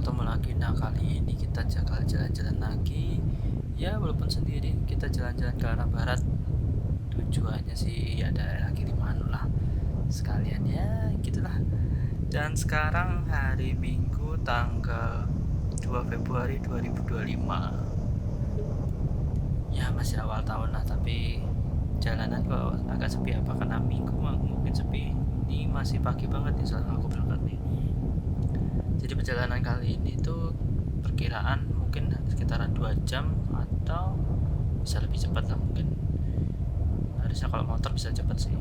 ketemu lagi. Nah, kali ini kita bakal jalan-jalan lagi. Ya, walaupun sendiri, kita jalan-jalan ke arah barat. Tujuannya sih ya daerah Gilimanuk lah. Sekalian ya, gitulah. Dan sekarang hari Minggu tanggal 2 Februari 2025. Ya, masih awal tahun lah, tapi jalanan kok agak sepi apa karena Minggu mungkin sepi. Ini masih pagi banget nih soal aku berangkat nih. Jadi perjalanan kali ini tuh perkiraan mungkin sekitaran 2 jam atau bisa lebih cepat lah mungkin. Harusnya kalau motor bisa cepat sih.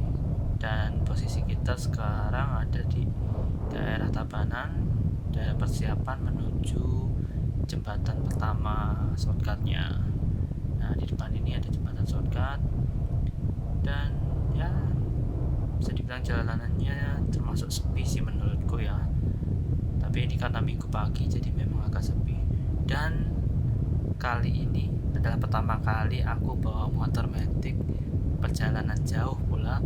Dan posisi kita sekarang ada di daerah Tabanan, daerah persiapan menuju jembatan pertama shortcutnya. Nah, di depan ini ada jembatan shortcut dan ya bisa dibilang jalanannya termasuk sepi sih menurutku ya. Tapi ini karena minggu pagi jadi memang agak sepi. Dan kali ini adalah pertama kali aku bawa motor metik perjalanan jauh pula.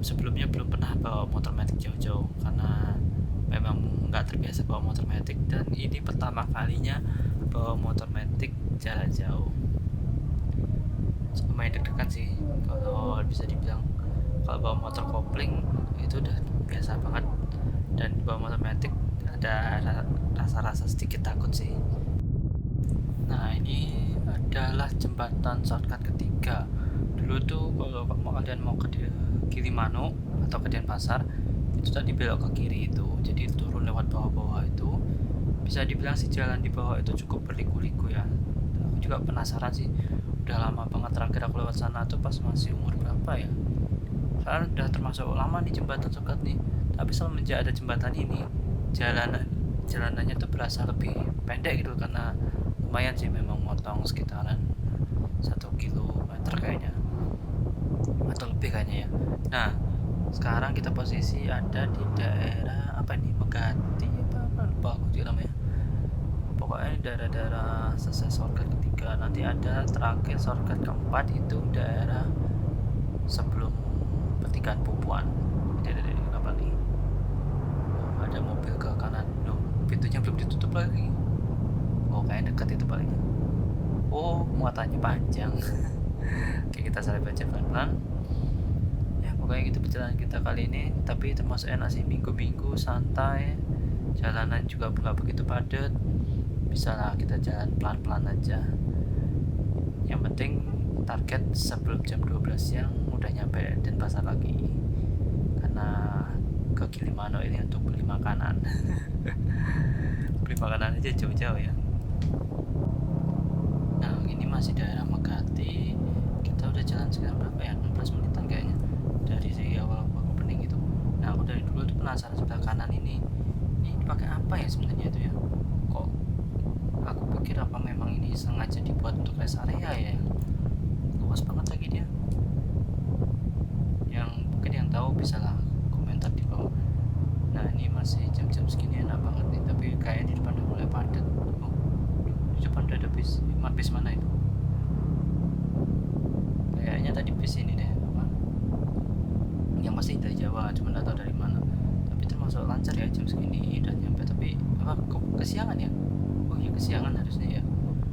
Sebelumnya belum pernah bawa motor metik jauh-jauh karena memang nggak terbiasa bawa motor metik, dan ini pertama kalinya bawa motor metik jarak jauh. Lumayan deg-degan sih kalau bisa dibilang. Kalau bawa motor kopling itu udah biasa banget, dan bawa motor metik ada rasa-rasa sedikit takut sih. Nah, ini adalah jembatan shortcut ketiga. Dulu tuh kalau kalian mau ke Gilimanuk atau ke Denpasar, itu tadi belok ke kiri itu. Jadi turun lewat bawah-bawah itu. Bisa dibilang sih jalan di bawah itu cukup berliku-liku ya. Aku juga penasaran sih. Udah lama banget terakhir aku lewat sana tuh pas masih umur berapa ya? Soalnya udah termasuk lama nih jembatan shortcut nih. Tapi semenjak ada jembatan ini, jalanannya tuh berasa lebih pendek gitu karena lumayan sih memang motong sekitaran 1 kilometer kayaknya atau lebih kayaknya ya. Nah, sekarang kita posisi ada di daerah apa ini, Megati apa lupa aku juga namanya. Pokoknya ini daerah-daerah selesai shortcut ketiga, nanti ada terakhir shortcut keempat itu daerah sebelum pertigaan Pupuan. Jadi apa nih, ada mobil ke kanan. Duh, pintunya belum ditutup lagi. Oh, kayak dekat itu paling. Oh, muatannya panjang. Oke, kita saling baca pelan-pelan. Ya, pokoknya gitu perjalanan kita kali ini. Tapi termasuk enak sih, minggu-minggu santai. Jalanan juga nggak begitu padat. Bisa lah kita jalan pelan-pelan aja. Yang penting target sebelum jam 12 siang udah nyampe Denpasar lagi. Karena ke Gilimanuk ini untuk beli makanan. Beli makanan aja jauh-jauh ya. Nah, ini masih daerah Megati. Kita udah jalan sekitar berapa ya? 16 menitan kayaknya dari awal aku opening itu. Nah, aku dari dulu tuh penasaran sebelah kanan ini pakai apa ya sebenarnya itu ya? Kok aku pikir apa memang ini sengaja dibuat untuk rest area ya? Luas banget lagi dia. Yang mungkin yang tahu bisa lah komentar di bawah. Nah, ini masih jam-jam segini enak banget nih, tapi kayak di depan udah mulai padat. Oh, di depan udah ada bis. Bis mana itu? Kayaknya tadi bis ini deh, apa? Yang masih dari Jawa, cuma nggak tahu dari mana. Tapi termasuk lancar ya jam segini udah nyampe. Tapi apa kesiangan ya? Oh iya, kesiangan harusnya ya.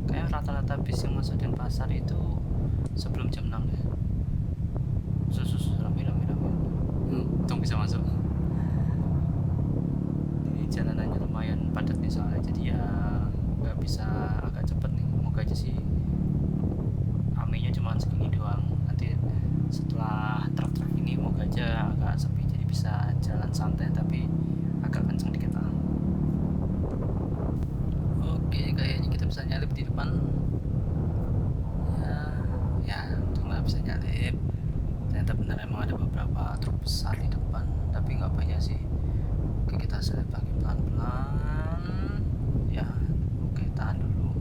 Kayak rata-rata bis yang masuk Denpasar itu sebelum jam 6 deh. Sus rame. Untung bisa masuk. Ini jalanannya lumayan padat nih soalnya, jadi ya nggak bisa agak cepet nih. Moga aja sih ramenya cuma segini doang. Nanti setelah truk-truk ini moga aja agak sepi, jadi bisa jalan santai tapi agak kenceng dikit lah. Oke, kayaknya kita bisa nyalip di depan. Ya untung nggak bisa nyalip. Ternyata benar emang ada beberapa truk besar di depan, tapi nggak banyak sih. Oke, kita selip lagi pelan-pelan. Ya, oke, tahan dulu.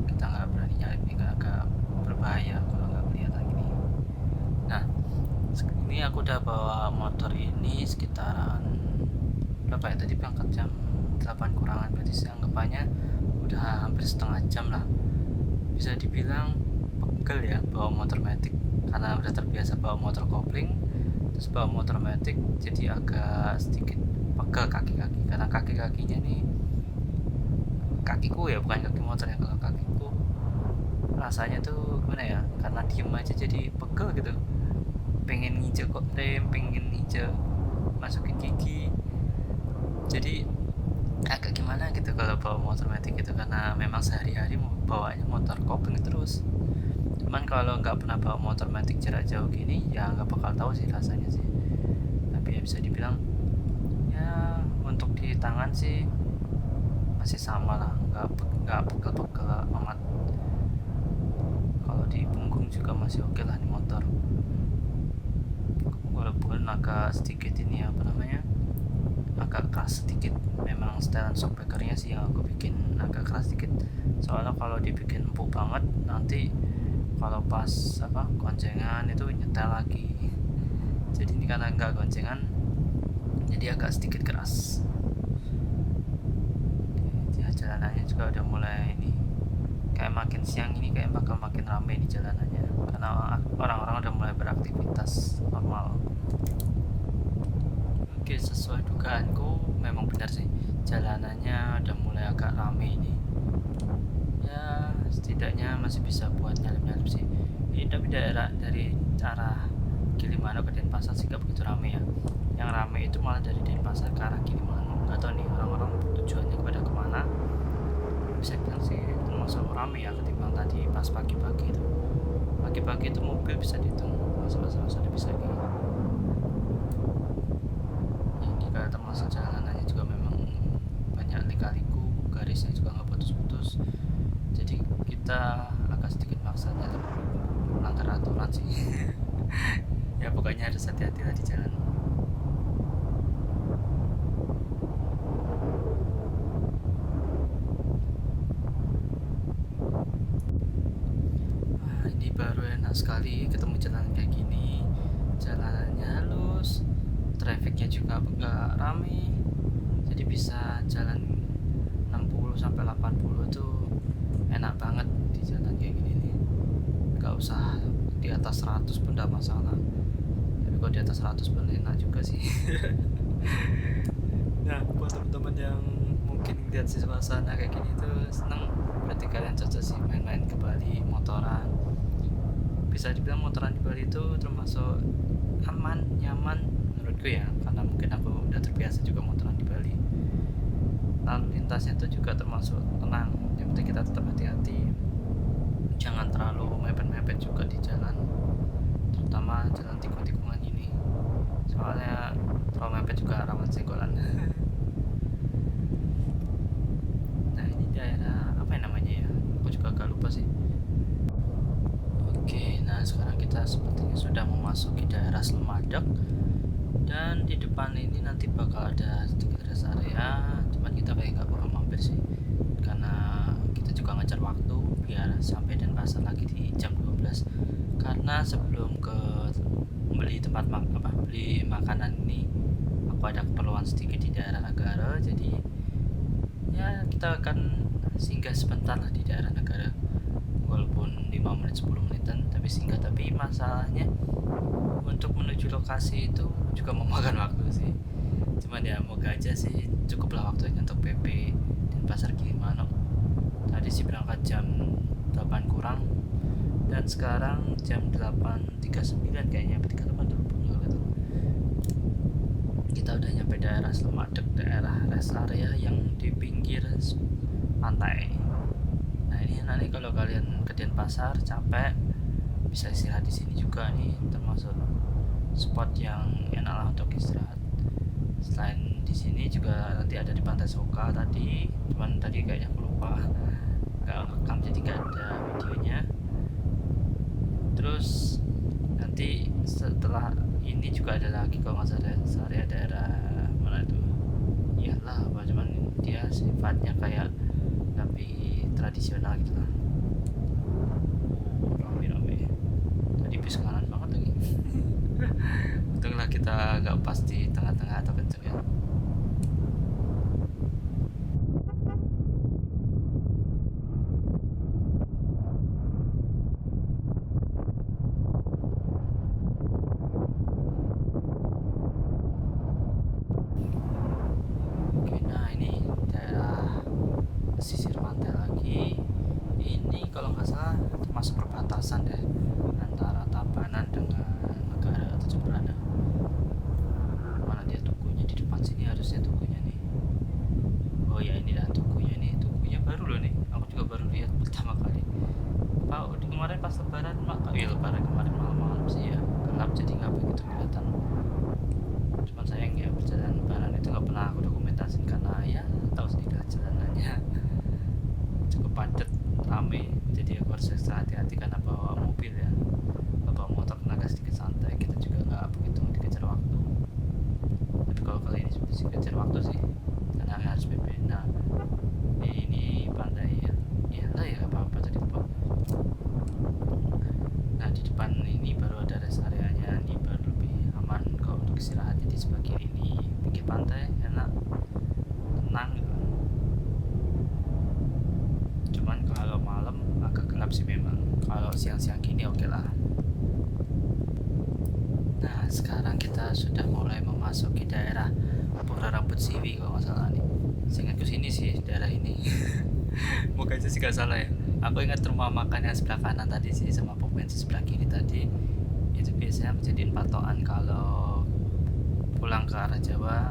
Kita nggak berani nyalip nih, agak berbahaya kalau nggak kelihatan gini. Nah, ini aku udah bawa motor ini sekitaran berapa ya, tadi berangkat jam 8 kurangan, berarti anggapannya udah hampir setengah jam lah. Bisa dibilang pegel ya bawa motor metik karena udah terbiasa bawa motor kopling, terus bawa motor metik jadi agak sedikit pegel kaki-kaki, karena kaki-kakinya nih, kakiku ya bukan kaki motor ya, kalau kakiku rasanya tuh gimana ya, karena diem aja jadi pegel gitu, pengen nginjek kok rem, pengen nginjek masukin gigi, jadi agak gimana gitu kalau bawa motor metik gitu, karena memang sehari-hari bawanya motor kopling terus. Cuman kalau nggak pernah bawa motor metik jarak jauh gini ya nggak bakal tahu sih rasanya sih, tapi ya bisa dibilang ya untuk di tangan sih masih sama lah, nggak pegel-pegel amat. Kalau di punggung juga masih oke lah di motor, walaupun agak sedikit ini apa namanya, agak keras sedikit. Memang setelan shockbreakernya sih yang aku bikin agak keras sedikit, soalnya kalau dibikin empuk banget nanti kalau pas goncengan itu nyetel lagi. Jadi ini karena nggak goncengan jadi agak sedikit keras. Ya, jalanannya juga udah mulai ini, kayak makin siang ini kayak bakal makin ramai di jalanannya, karena orang-orang udah mulai beraktivitas normal. Oke, sesuai dugaanku memang benar sih, jalanannya udah mulai agak ramai ini. Ya setidaknya masih bisa buat nyalip-nyalip sih ini, tapi daerah dari arah Gilimanuk ke Denpasar sih gak begitu ramai ya. Yang ramai itu malah dari Denpasar ke arah Gilimanuk. Gak tau nih orang-orang tujuannya pada kemana. Bisa bilang sih termasuk ramai ya ketimbang tadi pas pagi-pagi itu. Pagi-pagi itu mobil bisa dihitung masa-masa bisa gitu. Ini kayak termasuk jalanannya juga memang banyak lika-liku, garisnya juga nggak putus-putus, jadi kita agak sedikit maksa nyalip melanggar aturan sih. Ya pokoknya harus hati-hati lah di jalan. Wah, ini baru enak sekali ketemu jalan kayak gini, jalanannya halus, trafficnya juga nggak rame, jadi bisa jalan 60 sampai 80 tuh enak banget di jalan kayak gini nih. Nggak usah di atas 100 pun tidak masalah, tapi kalau di atas 100 pun enak juga sih. Nah buat teman-teman yang mungkin lihat suasana kayak gini tuh seneng, berarti kalian cocok sih main-main ke Bali motoran. Bisa dibilang motoran di Bali itu termasuk aman, nyaman menurutku ya, karena mungkin aku udah terbiasa juga motoran di Bali. Lalu lintasnya itu juga termasuk tenang, yang penting kita tetap hati-hati, jangan terlalu mepet-mepet juga di jalan, terutama jalan tikung-tikungan ini, soalnya terlalu mepet juga rawan senggolan. Nah ini daerah apa yang namanya ya, aku juga agak lupa sih. Oke, nah sekarang kita sepertinya sudah memasuki daerah Slemadeg, dan di depan ini nanti bakal ada sedikit rest area, cuman kita kayak nggak bakal mampir sih, karena kita juga ngejar waktu biar sampai Denpasar lagi di jam 12. Karena sebelum ke beli beli makanan ini, aku ada keperluan sedikit di daerah Negara, jadi ya kita akan singgah sebentar lah di daerah Negara, walaupun 5 menit 10 menitan tapi singgah. Tapi masalahnya untuk menuju lokasi itu juga memakan waktu sih, cuman ya moga aja sih cukuplah waktunya untuk PP Denpasar Gilimanuk. Tadi sih berangkat jam 8 kurang, dan sekarang jam 8.39 kayaknya, 38 dulu. Kita udah nyampe daerah Slemadeg, daerah rest area yang di pinggir pantai. Nah ini nanti kalau kalian ke Denpasar capek bisa istirahat di sini juga nih, termasuk spot yang enak lah untuk istirahat. Selain di sini juga nanti ada di Pantai Soka tadi, cuman tadi kayaknya aku lupa nggak rekam jadi nggak ada videonya. Terus nanti setelah ini juga ada lagi kalau nggak salah area daerah mana itu, iyalah apa, cuman dia sifatnya kayak lebih tradisional gitu lah. Rame-rame tadi bis kanan banget lagi. Untunglah kita nggak pas di tengah-tengah atau kenceng ya. perbatasan deh antara Tabanan dengan Negara atau Jembrana. Mana dia tukunya di depan sini, harusnya tukunya nih. Oh ya, ini dah tukunya nih. Tukunya baru loh nih, aku juga baru lihat pertama kali. Pak, kemarin pas lebaran, lebaran kemarin malam-malam sih ya gelap, jadi nggak begitu kelihatan. Cuman sayang ya, perjalanan lebaran itu nggak pernah aku dokumentasin karena ya tahu sendiri lah jalanannya cukup padat, rame, jadi aku harus ekstra hati-hati karena bawa mobil ya. Kalau bawa motor kan agak sedikit santai, kita juga nggak begitu dikejar waktu. Tapi kalau kali ini seperti dikejar waktu sih karena harus PP. Nah, ini pantai ya lah ya, apa-apa tadi lupa. Nah, di depan ini baru ada rest areanya, ini baru lebih aman kalau untuk istirahat. Jadi sebelah kiri ini pinggir pantai, enak, tenang gitu. Cuman kalau malam agak gelap sih memang. Kalau siang-siang gini oke lah. Nah, sekarang kita sudah mulai memasuki daerah Pura Rambut Siwi kalau nggak salah nih. Seingatku sini sih daerah ini. Moga aja sih nggak salah ya. Aku ingat rumah makan yang sebelah kanan tadi sih sama pom bensin sebelah kiri tadi. Itu biasanya menjadiin patokan kalau pulang ke arah Jawa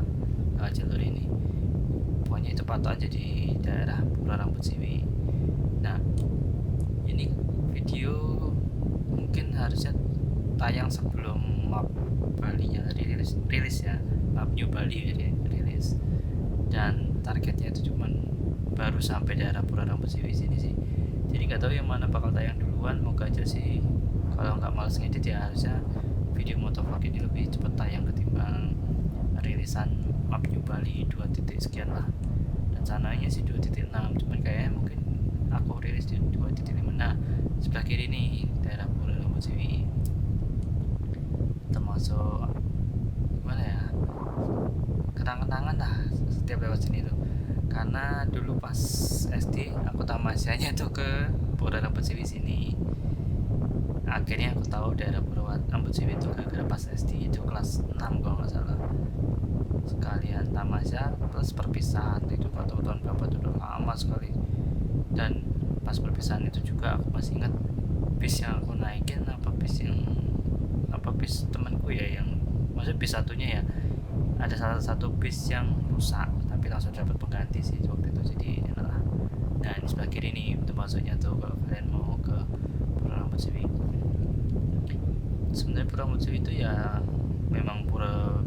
lewat jalur ini. Pokoknya itu patokan jadi daerah Pura Rambut Siwi. Nah, ini video mungkin harusnya tayang sebelum map Bali-nya rilis ya, map New Bali rilis. Dan targetnya itu cuman baru sampai daerah Pura Rambut Siwi sini sih. Jadi nggak tahu yang mana bakal tayang duluan. Moga aja sih, kalau nggak males ngedit ya harusnya video motovlog ini lebih cepat tayang ketimbang rilisan map New Bali 2 titik sekian lah. Rencananya sih 2.6, cuman kayaknya mungkin aku rilis di 2.5. Nah, sebelah kiri nih daerah Pura Rambut Siwi, termasuk gimana ya, kenang-kenangan lah setiap lewat sini tuh. Karena dulu pas SD aku tamasyanya tuh ke Pura Rambut Siwi sini. Akhirnya aku tahu daerah Pura Rambut Siwi itu gara-gara pas SD itu kelas 6 kalau nggak salah. Sekalian tamasya plus perpisahan itu, gak tahu tahun berapa tuh, udah lama sekali. Dan pas perpisahan itu juga aku masih ingat bis yang aku naikin bis temanku ya, yang maksudnya bis satunya ya, ada salah satu bis yang rusak tapi langsung dapat pengganti sih waktu itu, jadi enak lah. Nah, ini sebelah kiri nih itu masuknya tuh kalau kalian mau ke Pura Rambut Siwi. Sebenarnya Pura Rambut Siwi itu ya memang pura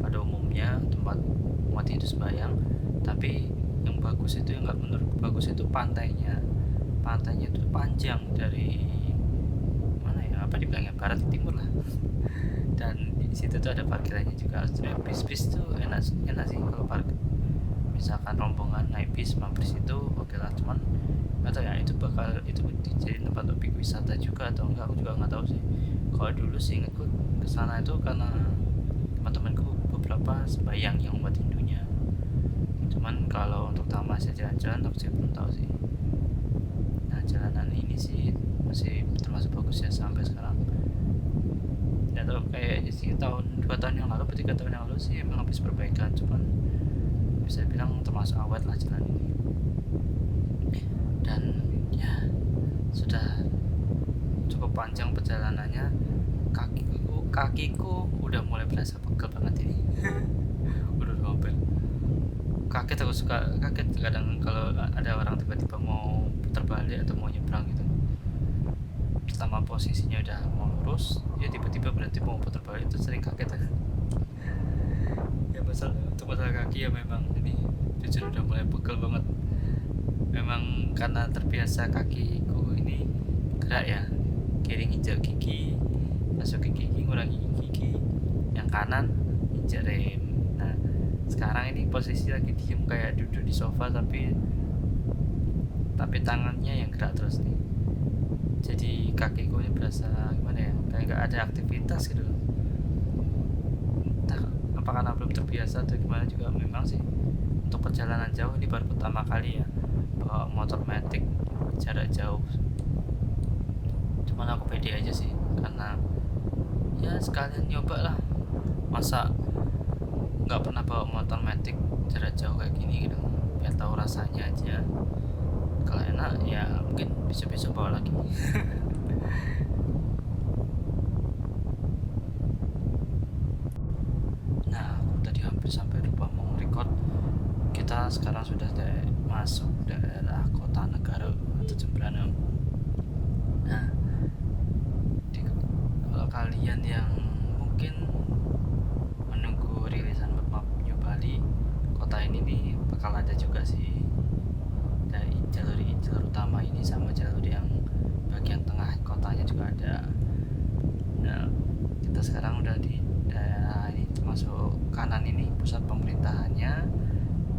pada umumnya tempat umat Hindu sembahyang, tapi yang bagus itu, yang nggak menurutku bagus itu pantainya itu panjang dari mana ya, apa dibilangnya, barat ke timur lah. Dan di situ tuh ada parkirannya juga. Bis tuh enak sih kalau parkir, misalkan rombongan naik bis mampir situ oke lah. Cuman nggak tahu ya itu bakal jadi tempat objek wisata juga atau enggak, aku juga nggak tahu sih. Kalau dulu sih ingatku kesana itu karena teman-temanku beberapa sembahyang yang umat Hindunya. Cuman kalau untuk tamasya jalan-jalan aku sih belum tahu sih. Nah, jalanan ini sih masih termasuk bagus ya sampai sekarang. Nggak tahu, kayak sih 2 tahun yang lalu atau 3 tahun yang lalu sih emang habis perbaikan, cuman bisa bilang termasuk awet lah jalan ini. Dan ya sudah cukup panjang perjalanannya, kakiku udah mulai berasa pegel banget ini. Udah ngobel, kaget, aku suka kaget kadang kalau ada orang tiba-tiba mau putar balik atau mau nyebrang gitu. Pertama posisinya udah mau lurus, dia tiba-tiba berhenti mau putar balik, itu sering kaget ya. Ya untuk masalah kaki ya memang ini jujur udah mulai pegel banget. Memang karena terbiasa kakiku ini gerak ya, kiri nginjak gigi, masuk ke gigi, ngurangi gigi, yang kanan injak rem. Nah, sekarang ini posisi lagi diem kayak duduk di sofa, tapi tangannya yang gerak terus nih. Jadi kakiku ini berasa gimana ya, kayak nggak ada aktivitas gitu. Entah apa karena belum terbiasa atau gimana juga. Memang sih untuk perjalanan jauh ini baru pertama kali ya bawa motor matic jarak jauh. Cuman aku pede aja sih karena ya sekalian nyoba lah, masa nggak pernah bawa motor matic jarak jauh kayak gini gitu, biar tahu rasanya aja. Kalau enak ya mungkin besok bawa lagi. Nah, aku tadi hampir sampai lupa mau record. Kita sekarang sudah masuk daerah kota negara atau Jembrana. Nah, kalau kalian yang mungkin menunggu rilisan map New Bali, kota ini nih bakal ada juga sih dari jalur utama ini sama jalur yang bagian tengah kotanya juga ada. Nah, kita sekarang udah di daerah ini, termasuk kanan ini pusat pemerintahannya.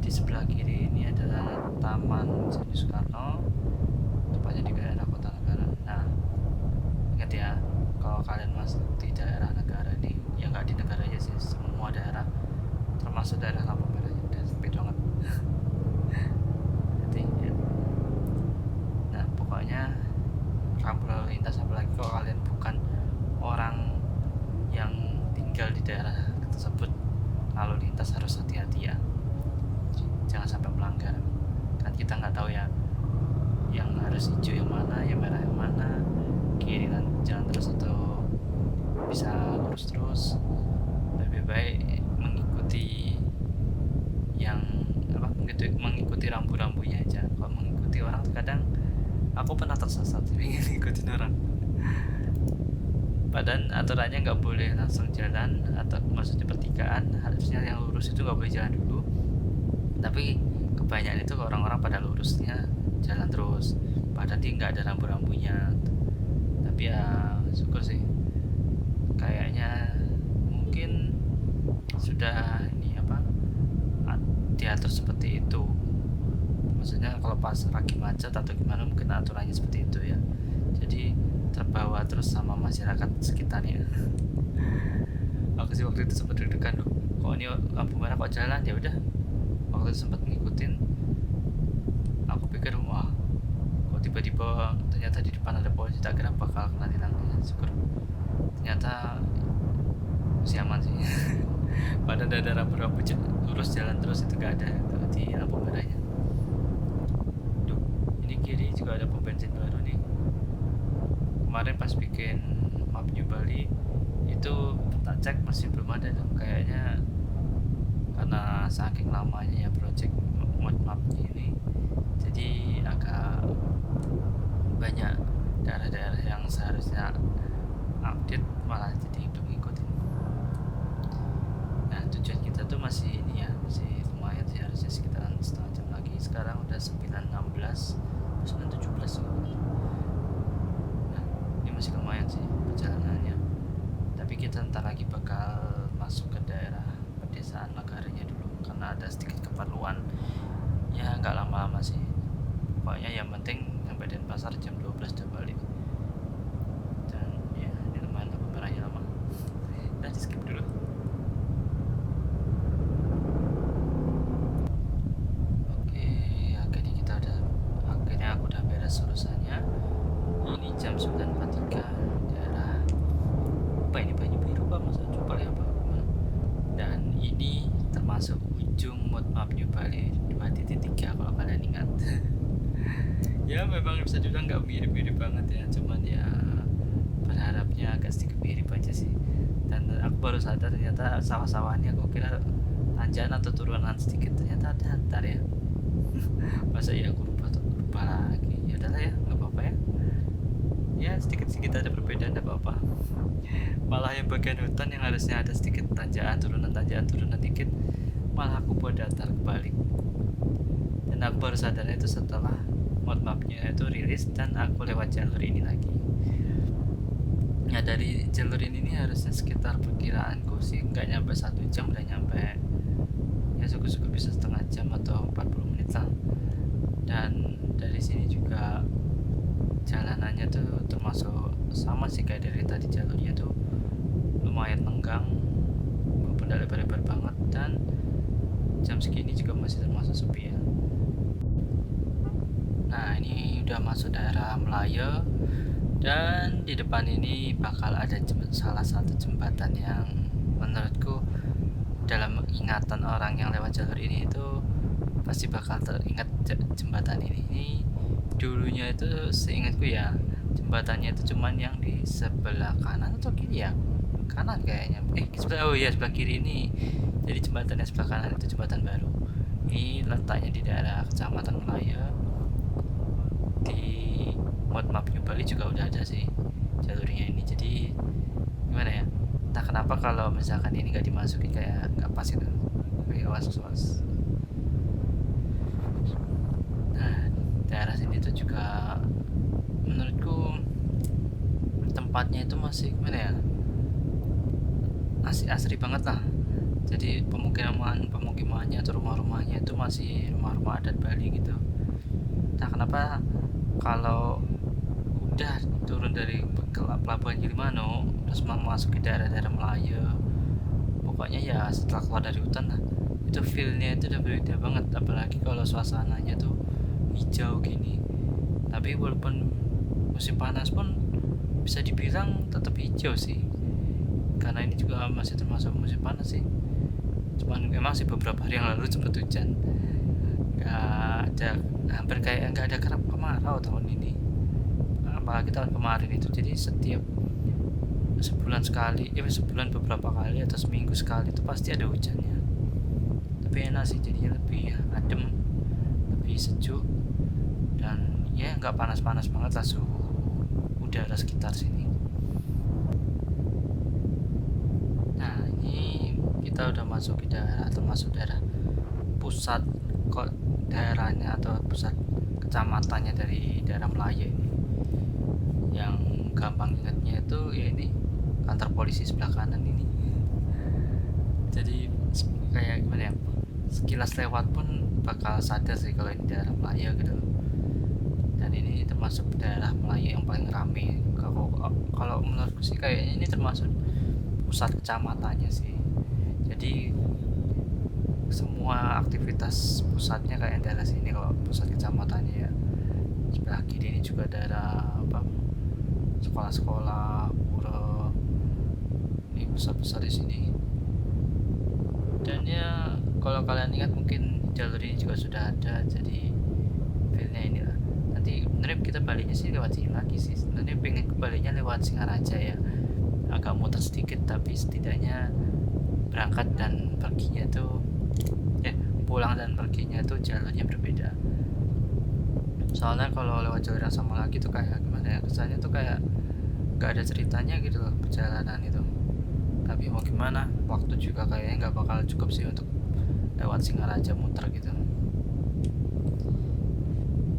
Di sebelah kiri ini adalah Taman Seni Soekarno, tepatnya di daerah Kota Negara. Nah, ingat ya, kalau kalian masuk di daerah negara ini, ya nggak di negara aja sih, semua daerah, termasuk daerah lampu merah, udah sempit banget. Jadi ya. Nah, pokoknya rambu lalu lintas, apalagi kalau kalian bukan orang yang tinggal di daerah tersebut, lalu lintas harus hati-hati ya, jangan sampai melanggar. Kan kita nggak tahu ya, yang harus hijau yang mana, yang merah yang mana, kiri dan jalan terus atau bisa lurus terus. Lebih baik mengikuti yang mengikuti rambu-rambunya aja. Kalau mengikuti orang, kadang aku pernah tersesat ingin ngikutin orang, padahal aturannya nggak boleh langsung jalan, atau maksudnya pertigaan, harusnya yang lurus itu nggak boleh jalan dulu. Tapi kebanyakan itu orang-orang pada lurusnya jalan terus, padahal dia nggak ada rambu-rambunya. Tapi ya syukur sih, kayaknya mungkin sudah ini diatur seperti itu. Maksudnya kalau pas lagi macet atau gimana, mungkin aturannya seperti itu ya, jadi terbawa terus sama masyarakat sekitarnya. Aku sih waktu itu sempat deg-degan loh, kok ini lampu merah kok jalan. Ya udah, waktu itu sempat ngikutin. Aku pikir wah, kok tiba-tiba ternyata di depan ada polisi, tak kira bakal kena tilang. Ya, syukur ternyata masih aman sih. Padahal ada rambu-rambu lurus jalan terus, itu gak ada di lampu merahnya. Duh, ini kiri juga ada pom bensin baru nih. Kemarin pas bikin map New Bali itu tak cek masih belum ada tuh kayaknya, karena saking lamanya ya project mapnya ini, jadi agak banyak daerah-daerah yang seharusnya update malah jadi belum ngikutin. Nah, tujuan kita tuh masih ini ya, masih lumayan sih, harusnya sekitaran setengah jam lagi. Sekarang udah 9.16, 9.17 juga. Nah, ini masih lumayan sih perjalanannya. Tapi kita ntar lagi bakal masuk ke daerah pedesaan negaranya dulu, karena ada sedikit keperluan. Ya nggak lama-lama sih, pokoknya yang penting sampai Denpasar jam 12 udah balik. Dan ya, ini lumayan lampu merahnya lama. Nah, di skip dulu. Oke, akhirnya aku udah beres urusannya. Ini jam 9.43, daerah apa ini, Banyu Biru apa, masa coba ya apa. Dan ini termasuk ujung map New Bali 2.3 kalau kalian ingat. Ya memang bisa dibilang nggak mirip-mirip banget ya, cuman ya berharapnya agak sedikit mirip aja sih. Dan aku baru sadar ternyata sawah-sawahnya, aku kira tanjakan atau turunan sedikit, ternyata ada antar ya. Masa ya aku lupa lagi. Ya udahlah ya, nggak apa-apa ya. Ya sedikit-sedikit ada perbedaan, nggak apa-apa. Malah yang bagian hutan yang harusnya ada sedikit tanjakan turunan dikit, malah aku buat datar kebalik. Dan aku baru sadarnya itu setelah mapnya itu rilis dan aku lewat jalur ini lagi. Ya dari jalur ini nih harusnya sekitar perkiraanku sih nggak nyampe 1 jam, udah nyampe. Ya syukur-syukur bisa setengah jam atau 40 menit lah. Dan dari sini juga jalanannya tuh termasuk sama sih kayak dari tadi, jalurnya tuh lumayan lenggang walaupun tidak lebar-lebar banget, dan jam segini juga masih termasuk sepi ya. Nah, ini udah masuk daerah Melayu, dan di depan ini bakal ada salah satu jembatan yang menurutku dalam ingatan orang yang lewat jalur ini itu pasti bakal teringat jembatan ini. Dulunya itu seingatku ya, jembatannya itu cuman yang di sebelah kanan atau kiri ya, kanan kayaknya, sebelah kiri ini. Jadi jembatan yang sebelah kanan itu jembatan baru, ini letaknya di daerah Kecamatan Melaya. Di map New Bali juga udah ada sih jalurnya ini. Jadi gimana ya, entah kenapa kalau misalkan ini nggak dimasukin kayak nggak pas gitu, kayak was. Nah, daerah sini tuh juga menurutku tempatnya itu masih gimana ya, asri banget lah. Jadi pemukimannya atau rumahnya itu masih rumah adat Bali gitu. Nah, kenapa kalau udah turun dari pelabuhan Gilimanuk terus masuk ke daerah-daerah Melaya, pokoknya ya setelah keluar dari hutan lah, itu feelnya itu udah berbeda banget. Apalagi kalau suasananya tuh hijau gini. Tapi walaupun musim panas pun bisa dibilang tetap hijau sih, karena ini juga masih termasuk musim panas sih. Cuman memang sih beberapa hari yang lalu sempat hujan, hampir kayak nggak ada kemarau tahun ini, apalagi tahun kemarin itu. Jadi setiap sebulan beberapa kali atau seminggu sekali itu pasti ada hujannya. Tapi enak sih, jadinya lebih adem, lebih sejuk, dan ya nggak panas-panas banget lah suhu udara sekitar sini. Nah, ini kita udah masuk ke termasuk daerah pusat kok daerahnya atau pusat kecamatannya dari daerah Melaya ini. Yang gampang ingatnya itu ya ini kantor polisi sebelah kanan ini. Jadi kayak gimana ya, sekilas lewat pun bakal sadar sih kalau ini daerah Melaya gitu. Dan ini termasuk daerah Melaya yang paling ramai. Kalau menurutku sih kayaknya ini termasuk pusat kecamatannya sih. Jadi semua aktivitas pusatnya kayak daerah sini kalau pusat kecamatannya ya. Sebelah kiri ini juga daerah sekolah-sekolah, pura. Ini pusat-pusat di sini. Dan ya kalau kalian ingat mungkin jalur ini juga sudah ada, jadi feelnya inilah. Nanti sebenarnya kita baliknya sih lewat sini lagi sih. Sebenarnya pengen baliknya lewat Singaraja ya, agak muter sedikit, tapi setidaknya berangkat dan perginya tuh pulang dan perginya tuh jalurnya berbeda. Soalnya kalau lewat jalur yang sama lagi tuh kayak gimana ya, kesannya tuh kayak gak ada ceritanya gitu loh perjalanan itu. Tapi mau gimana, waktu juga kayaknya gak bakal cukup sih untuk lewat Singaraja muter gitu.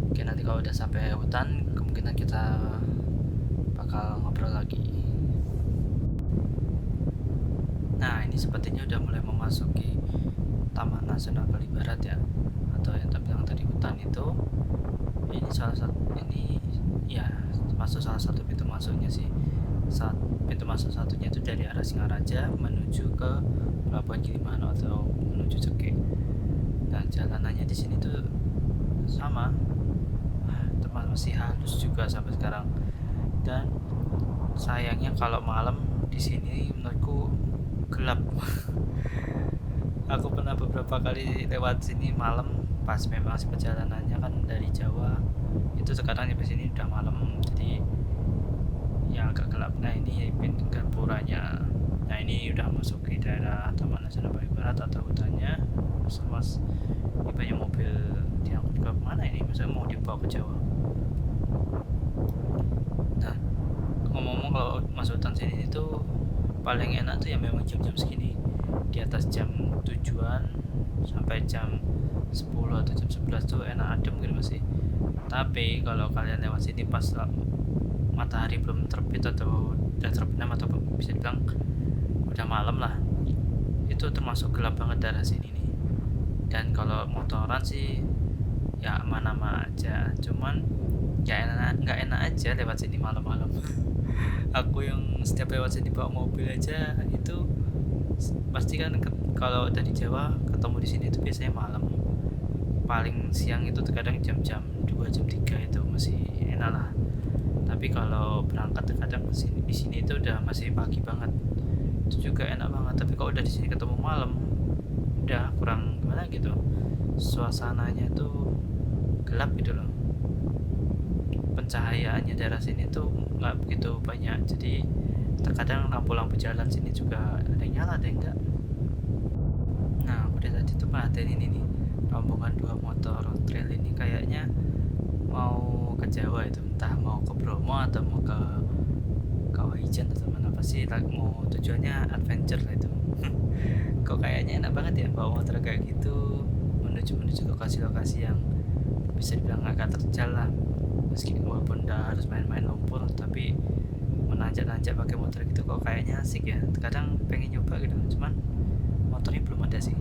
Oke, nanti kalau udah sampai hutan kemungkinan kita bakal ngobrol lagi. Nah, ini sepertinya udah mulai memasuki Taman Nasional Bali Barat ya, atau yang terbilang tadi hutan itu. Ini masuk salah satu pintu masuknya sih. Pintu masuk satunya itu dari arah Singaraja menuju ke Pelabuhan Gilimanuk atau menuju Ceke. Dan jalanannya di sini tuh sama, masih halus juga sampai sekarang. Dan sayangnya kalau malam di sini menurutku gelap. Aku pernah beberapa kali lewat sini malam pas memang si perjalanannya kan dari Jawa itu, sekarang sampai sini udah malam, jadi ya agak gelap. Nah, ini pintu gapuranya. Nah, ini udah masuk ke daerah Taman Nasional Bali Barat atau hutannya. Mas, ini banyak mobil diangkut ke mana ini? Masa mau dibawa ke Jawa? Nah, ngomong-ngomong kalau masuk hutan sini itu paling enak tuh ya memang jam-jam segini, di atas jam 7-an sampai jam 10 atau jam 11 tuh enak adem gitu masih. Tapi kalau kalian lewat sini pas matahari belum terbit atau udah terbenam atau bisa dibilang udah malam lah, itu termasuk gelap banget daerah sini nih. Dan kalau motoran sih ya aman-aman aja, cuman ya nggak enak aja lewat sini malam-malam. Aku yang setiap lewat sini bawa mobil aja itu pasti kan kalau dari Jawa ketemu di sini itu biasanya malam, paling siang itu terkadang jam 2 jam 3 itu masih enak lah. Tapi kalau berangkat terkadang di sini itu udah masih pagi banget, itu juga enak banget. Tapi kalau udah di sini ketemu malam udah kurang gimana gitu, suasananya tuh gelap gitu loh, pencahayaannya daerah sini tuh nggak begitu banyak, jadi terkadang lampu-lampu jalan sini juga ada yang nyala ada yang enggak. Nah aku dari tadi tuh perhatiin ini nih, rombongan dua motor trail ini kayaknya mau ke Jawa itu, entah mau ke Bromo atau mau ke Kawaijan atau mana, pasti mau tujuannya adventure lah itu. Kok kayaknya enak banget ya bawa motor kayak gitu menuju menuju lokasi-lokasi yang bisa dibilang agak terjal lah, meski walaupun udah harus main-main lumpur, tapi menanjak-nanjak pakai motor gitu kok kayaknya asik ya. Kadang pengen nyoba gitu, cuman motornya belum ada sih.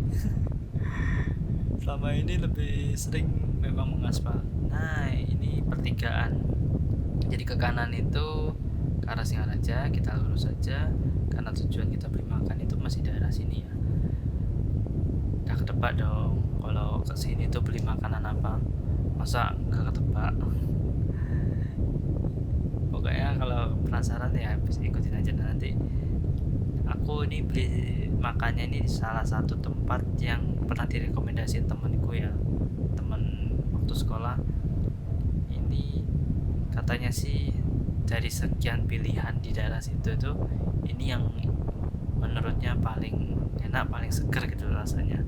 Selama ini lebih sering memang mengaspal. Nah ini pertigaan, jadi ke kanan itu ke arah Singaraja, kita lurus saja karena tujuan kita beli makan itu masih daerah sini ya. Udah ketebak dong kalau kesini tuh beli makanan apa, masa nggak ketebak. Pokoknya kalau penasaran ya bisa ikutin aja. Dan nanti aku ini beli makannya ini di salah satu tempat yang pernah direkomendasiin temenku ya, temen waktu sekolah. Ini katanya sih dari sekian pilihan di daerah situ tuh ini yang menurutnya paling enak, paling seger gitu rasanya.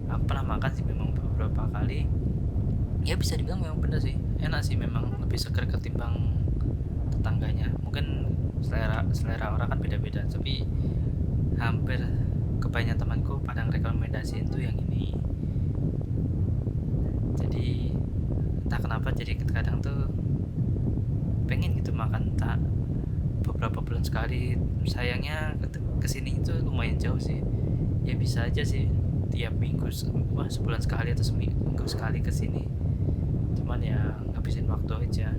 Aku pernah makan sih memang beberapa kali, ya bisa dibilang memang bener sih enak sih, memang lebih seger ketimbang tetangganya. Mungkin selera orang kan beda-beda, tapi hampir kebanyakan temanku pada rekomendasiin tuh yang ini. Jadi entah kenapa jadi kadang tuh pengen gitu makan tak beberapa bulan sekali. Sayangnya kesini itu lumayan jauh sih, ya bisa aja sih tiap minggu, wah sebulan sekali atau seminggu sekali kesini, cuman ya ngabisin waktu aja,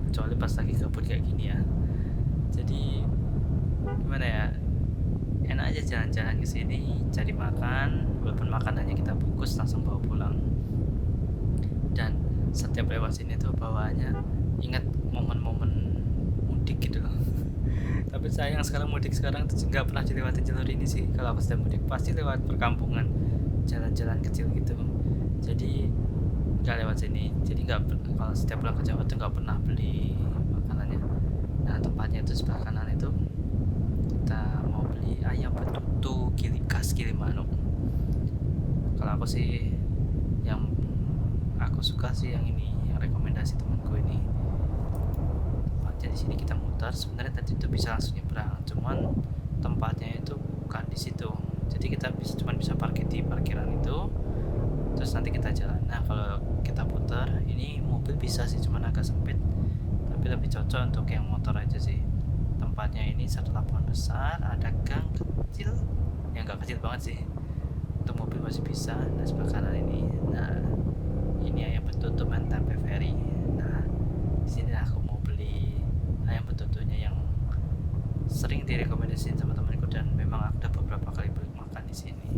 kecuali pas lagi gabut kayak gini ya. Jadi gimana ya, enak aja jalan-jalan ke sini cari makan, walaupun makanannya kita bungkus langsung bawa pulang. Dan setiap lewat sini tuh bawaannya ingat momen-momen mudik gitu loh. Tapi sayang sekarang mudik sekarang tuh nggak pernah dilewatin jalur ini sih. Kalau aku sedang mudik pasti lewat perkampungan, jalan-jalan kecil gitu, jadi nggak lewat sini. Jadi nggak, kalau setiap pulang ke Jawa tuh nggak pernah beli makanannya. Nah tempatnya itu sebelah kanan itu, kita mau beli ayam betutu khas Gilimanuk. Kalau aku sih yang aku suka sih yang ini, yang rekomendasi temanku ini. Tempatnya di sini kita muter, sebenarnya tadi itu bisa langsung nyebrang, cuman tempatnya itu bukan di situ, jadi kita cuma bisa parkir di parkiran itu, terus nanti kita jalan. Nah kalau kita putar ini mobil bisa sih, cuman agak sempit, tapi lebih cocok untuk yang motor aja sih. Tempatnya ini satu lapangan besar, ada gang kecil, yang nggak kecil banget sih, untuk mobil masih bisa. Nah sebelah kanan ini, nah ini ayam betutu tempe ferry. Nah di sini aku mau beli ayam betutunya yang sering direkomendasiin sama temanku, dan memang aku udah beberapa kali beli makan di sini.